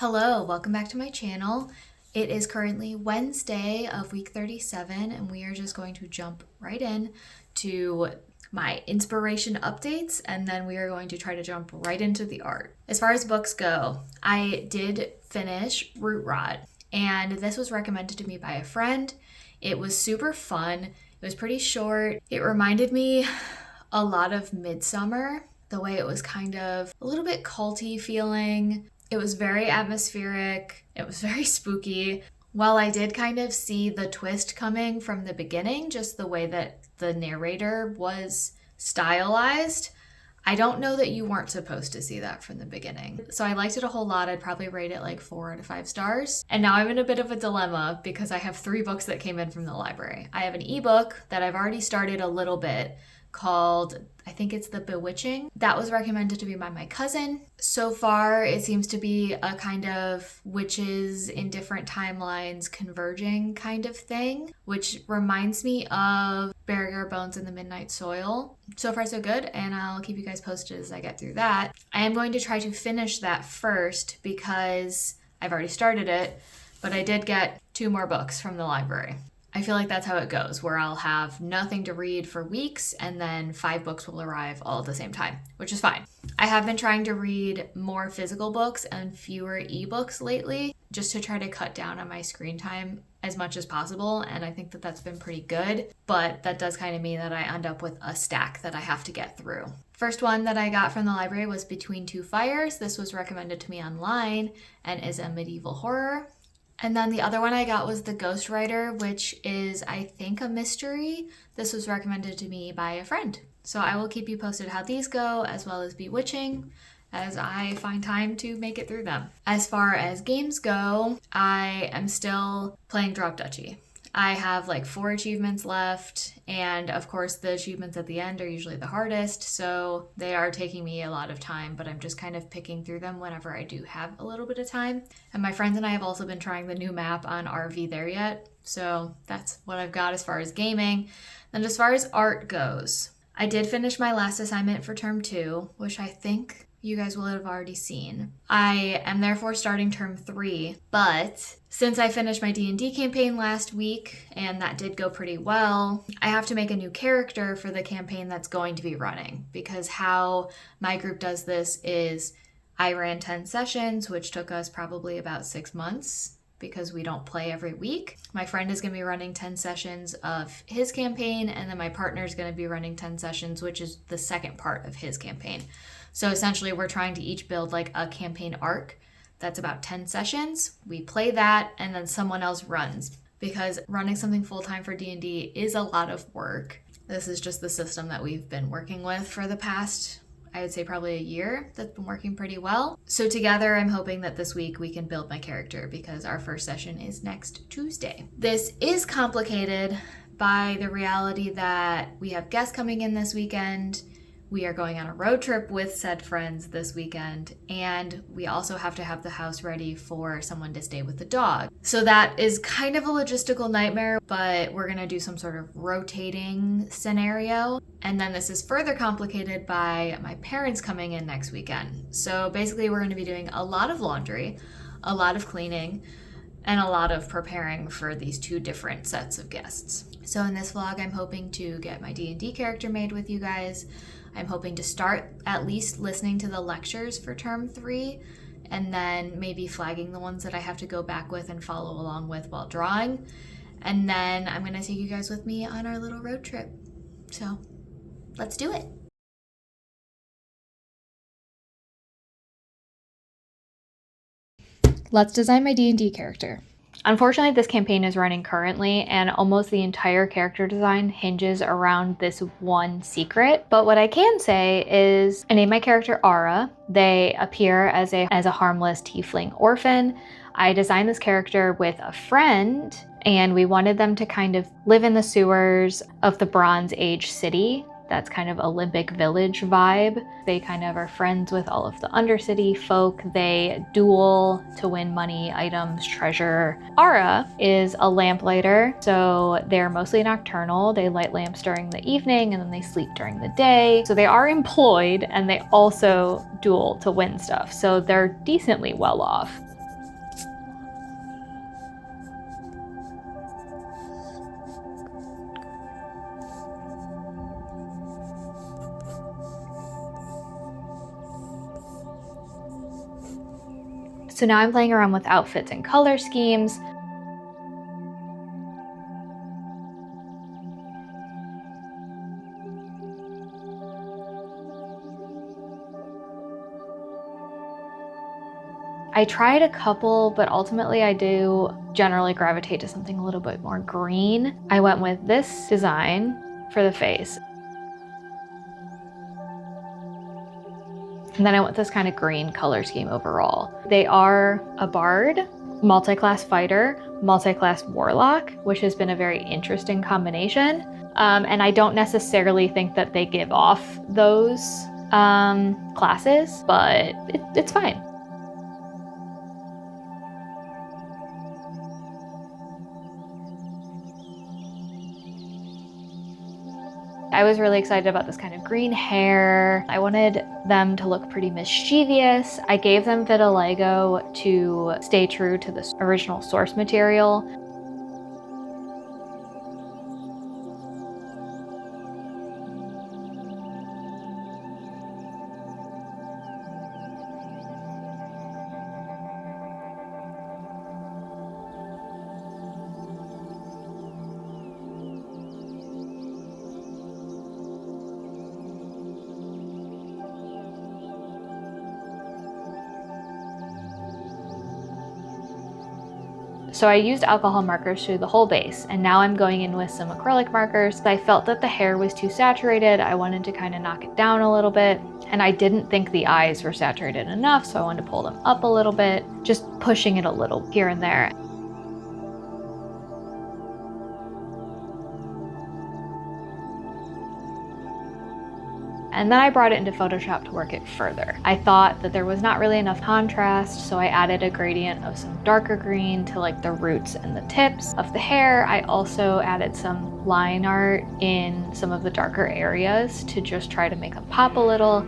Hello, welcome back to my channel. It is currently Wednesday of week 37 and we are just going to jump right in to my inspiration updates and then we are going to try to jump right into the art. As far as books go, I did finish Root Rot and this was recommended to me by a friend. It was super fun. It was pretty short. It reminded me a lot of Midsummer, the way it was kind of a little bit culty feeling. It was very atmospheric. It was very spooky. While I did kind of see the twist coming from the beginning, just the way that the narrator was stylized, I don't know that you weren't supposed to see that from the beginning. So I liked it a whole lot. I'd probably rate it like 4 out of 5 stars. And now I'm in a bit of a dilemma because I have 3 books that came in from the library. I have an ebook that I've already started a little bit called, I think it's The Bewitching. That was recommended to me by my cousin. So far, it seems to be a kind of witches in different timelines converging kind of thing, which reminds me of Bury Your Bones in the Midnight Soil. So far, so good, and I'll keep you guys posted as I get through that. I am going to try to finish that first because I've already started it, but I did get 2 more books from the library. I feel like that's how it goes, where I'll have nothing to read for weeks and then 5 books will arrive all at the same time, which is fine. I have been trying to read more physical books and fewer ebooks lately, just to try to cut down on my screen time as much as possible, and I think that that's been pretty good, but that does kind of mean that I end up with a stack that I have to get through. First one that I got from the library was Between Two Fires. This was recommended to me online and is a medieval horror. And then the other one I got was The Ghostwriter, which is, I think, a mystery. This was recommended to me by a friend. So I will keep you posted how these go, as well as Bewitching, as I find time to make it through them. As far as games go, I am still playing Drop Duchy. I have like 4 achievements left, and of course the achievements at the end are usually the hardest, so they are taking me a lot of time, but I'm just kind of picking through them whenever I do have a little bit of time. And my friends and I have also been trying the new map on RV There Yet, so that's what I've got as far as gaming. Then as far as art goes, I did finish my last assignment for term 2, which I think you guys will have already seen. I am therefore starting term 3, but since I finished my D&D campaign last week, and that did go pretty well, I have to make a new character for the campaign that's going to be running, because how my group does this is I ran 10 sessions, which took us probably about 6 months, because we don't play every week. My friend is gonna be running 10 sessions of his campaign, and then my partner is gonna be running 10 sessions, which is the second part of his campaign. So essentially we're trying to each build like a campaign arc that's about 10 sessions. We play that and then someone else runs, because running something full-time for D&D is a lot of work. This is just the system that we've been working with for the past, I would say probably a year, that's been working pretty well. So together I'm hoping that this week we can build my character, because our first session is next Tuesday. This is complicated by the reality that we have guests coming in this weekend. We are going on a road trip with said friends this weekend, and we also have to have the house ready for someone to stay with the dog. So that is kind of a logistical nightmare, but we're gonna do some sort of rotating scenario. And then this is further complicated by my parents coming in next weekend. So basically we're gonna be doing a lot of laundry, a lot of cleaning, and a lot of preparing for these 2 different sets of guests. So in this vlog, I'm hoping to get my D&D character made with you guys. I'm hoping to start at least listening to the lectures for term 3, and then maybe flagging the ones that I have to go back with and follow along with while drawing. And then I'm gonna take you guys with me on our little road trip. So let's do it. Let's design my D&D character. Unfortunately, this campaign is running currently, and almost the entire character design hinges around this one secret. But what I can say is I named my character Ara. They appear as a harmless tiefling orphan. I designed this character with a friend, and we wanted them to kind of live in the sewers of the Bronze Age city. That's kind of Olympic Village vibe. They kind of are friends with all of the Undercity folk. They duel to win money, items, treasure. Ara is a lamplighter, so they're mostly nocturnal. They light lamps during the evening and then they sleep during the day. So they are employed and they also duel to win stuff. So they're decently well off. So now I'm playing around with outfits and color schemes. I tried a couple, but ultimately I do generally gravitate to something a little bit more green. I went with this design for the face. And then I went this kind of green color scheme overall. They are a bard, multi-class fighter, multi-class warlock, which has been a very interesting combination. And I don't necessarily think that they give off those classes, but it's fine. I was really excited about this kind of green hair. I wanted them to look pretty mischievous. I gave them vitiligo to stay true to the original source material. So I used alcohol markers through the whole base, and now I'm going in with some acrylic markers. I felt that the hair was too saturated. I wanted to kind of knock it down a little bit, and I didn't think the eyes were saturated enough, so I wanted to pull them up a little bit, just pushing it a little here and there. And then I brought it into Photoshop to work it further. I thought that there was not really enough contrast, so I added a gradient of some darker green to like the roots and the tips of the hair. I also added some line art in some of the darker areas to just try to make them pop a little.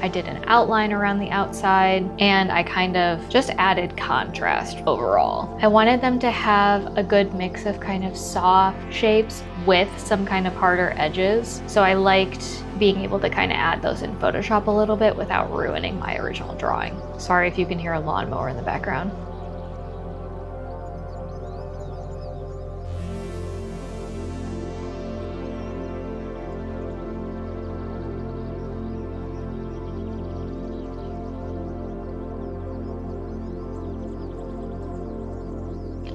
I did an outline around the outside, and I kind of just added contrast overall. I wanted them to have a good mix of kind of soft shapes with some kind of harder edges. So I liked being able to kind of add those in Photoshop a little bit without ruining my original drawing. Sorry if you can hear a lawnmower in the background.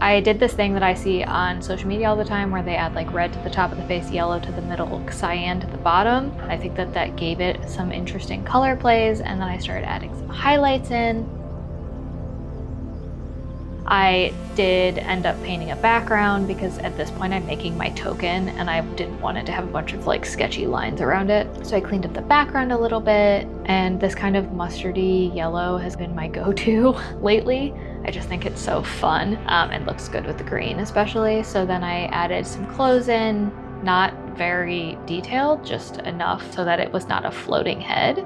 I did this thing that I see on social media all the time where they add like red to the top of the face, yellow to the middle, cyan to the bottom. I think that that gave it some interesting color plays, and then I started adding some highlights in. I did end up painting a background because at this point I'm making my token and I didn't want it to have a bunch of like sketchy lines around it. So I cleaned up the background a little bit, and this kind of mustardy yellow has been my go-to lately. I just think it's so fun and looks good with the green especially. So then I added some clothes in, not very detailed, just enough so that it was not a floating head.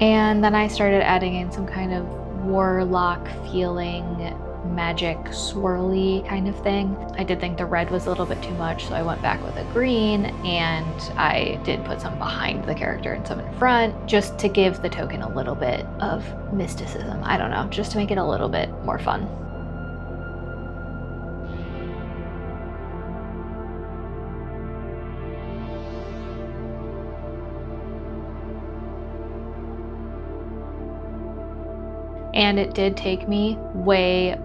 And then I started adding in some kind of warlock feeling magic swirly kind of thing. I did think the red was a little bit too much, so I went back with a green, and I did put some behind the character and some in front just to give the token a little bit of mysticism. I don't know, just to make it a little bit more fun. And it did take me way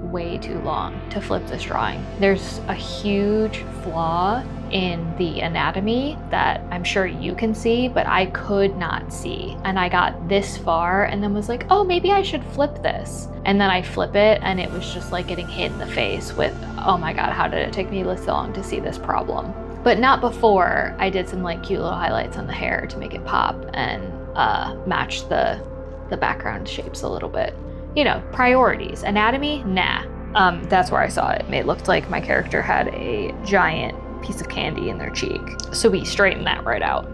too long to flip this drawing. There's a huge flaw in the anatomy that I'm sure you can see, but I could not see. And I got this far and then was like, oh, maybe I should flip this. And then I flip it and it was just like getting hit in the face with, oh my God, how did it take me this long to see this problem? But not before I did some like cute little highlights on the hair to make it pop and match the background shapes a little bit. You know, priorities. Anatomy? Nah. That's where I saw it. It looked like my character had a giant piece of candy in their cheek. So we straightened that right out.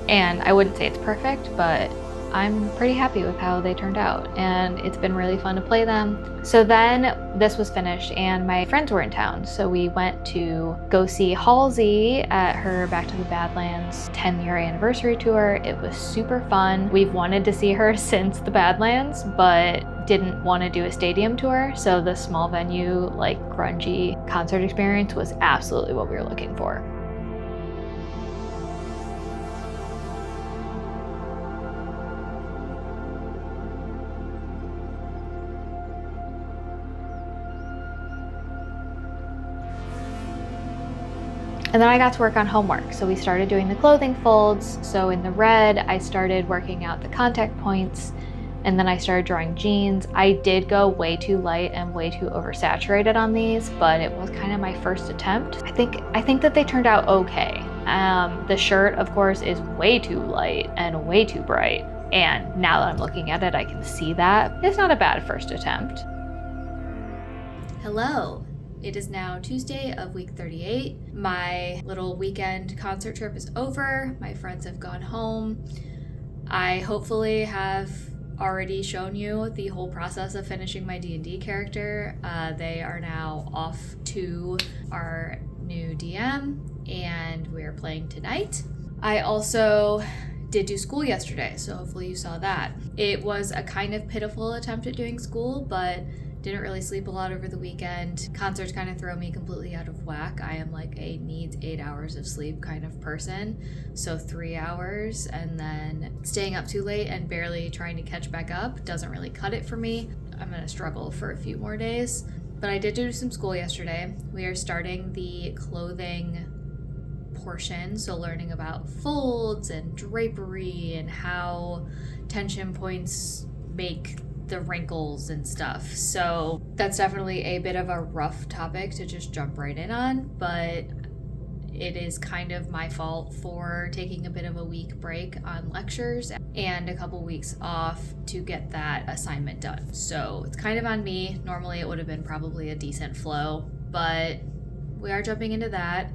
And I wouldn't say it's perfect, but I'm pretty happy with how they turned out, and it's been really fun to play them. So then this was finished and my friends were in town, so we went to go see Halsey at her Back to the Badlands 10-year anniversary tour. It was super fun. We've wanted to see her since the Badlands, but didn't want to do a stadium tour, so the small venue, like grungy concert experience was absolutely what we were looking for. And then I got to work on homework. So we started doing the clothing folds. So in the red, I started working out the contact points, and then I started drawing jeans. I did go way too light and way too oversaturated on these, but it was kind of my first attempt. I think that they turned out okay. The shirt, of course, is way too light and way too bright. And now that I'm looking at it, I can see that. It's not a bad first attempt. Hello. It is now Tuesday of week 38. My little weekend concert trip is over. My friends have gone home. I hopefully have already shown you the whole process of finishing my D&D character. They are now off to our new DM, and we're playing tonight. I also did do school yesterday, so hopefully you saw that. It was a kind of pitiful attempt at doing school, but didn't really sleep a lot over the weekend. Concerts kind of throw me completely out of whack. I am like a needs 8 hours of sleep kind of person. So 3 hours and then staying up too late and barely trying to catch back up doesn't really cut it for me. I'm gonna struggle for a few more days. But I did do some school yesterday. We are starting the clothing portion, so learning about folds and drapery and how tension points make the wrinkles and stuff. So that's definitely a bit of a rough topic to just jump right in on, but it is kind of my fault for taking a bit of a week break on lectures and a couple weeks off to get that assignment done. So it's kind of on me. Normally it would have been probably a decent flow, but we are jumping into that.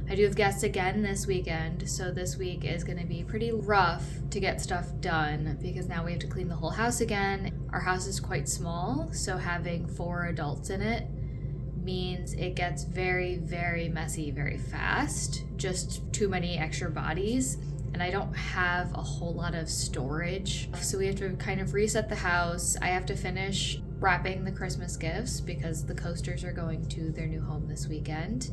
I do have guests again this weekend, so this week is going to be pretty rough to get stuff done because now we have to clean the whole house again. Our house is quite small, so having 4 adults in it means it gets very, very messy very fast. Just too many extra bodies, and I don't have a whole lot of storage. So we have to kind of reset the house. I have to finish wrapping the Christmas gifts because the coasters are going to their new home this weekend.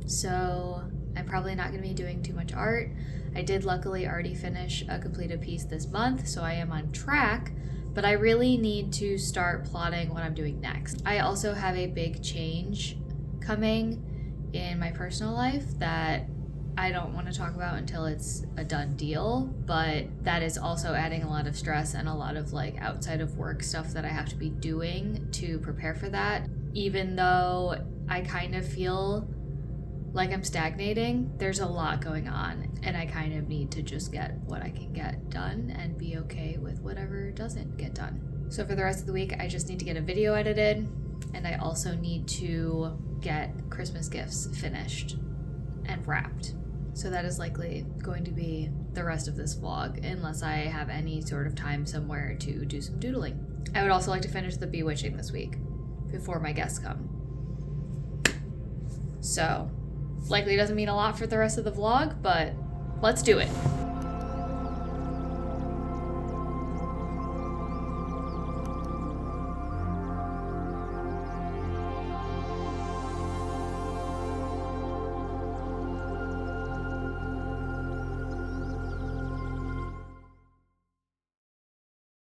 So I'm probably not going to be doing too much art. I did luckily already finish a completed piece this month, so I am on track, but I really need to start plotting what I'm doing next. I also have a big change coming in my personal life that I don't want to talk about until it's a done deal, but that is also adding a lot of stress and a lot of like outside of work stuff that I have to be doing to prepare for that. Even though I kind of feel like I'm stagnating, there's a lot going on, and I kind of need to just get what I can get done and be okay with whatever doesn't get done. So for the rest of the week, I just need to get a video edited, and I also need to get Christmas gifts finished and wrapped. So that is likely going to be the rest of this vlog, unless I have any sort of time somewhere to do some doodling. I would also like to finish the Bewitching this week before my guests come. So likely doesn't mean a lot for the rest of the vlog, but let's do it.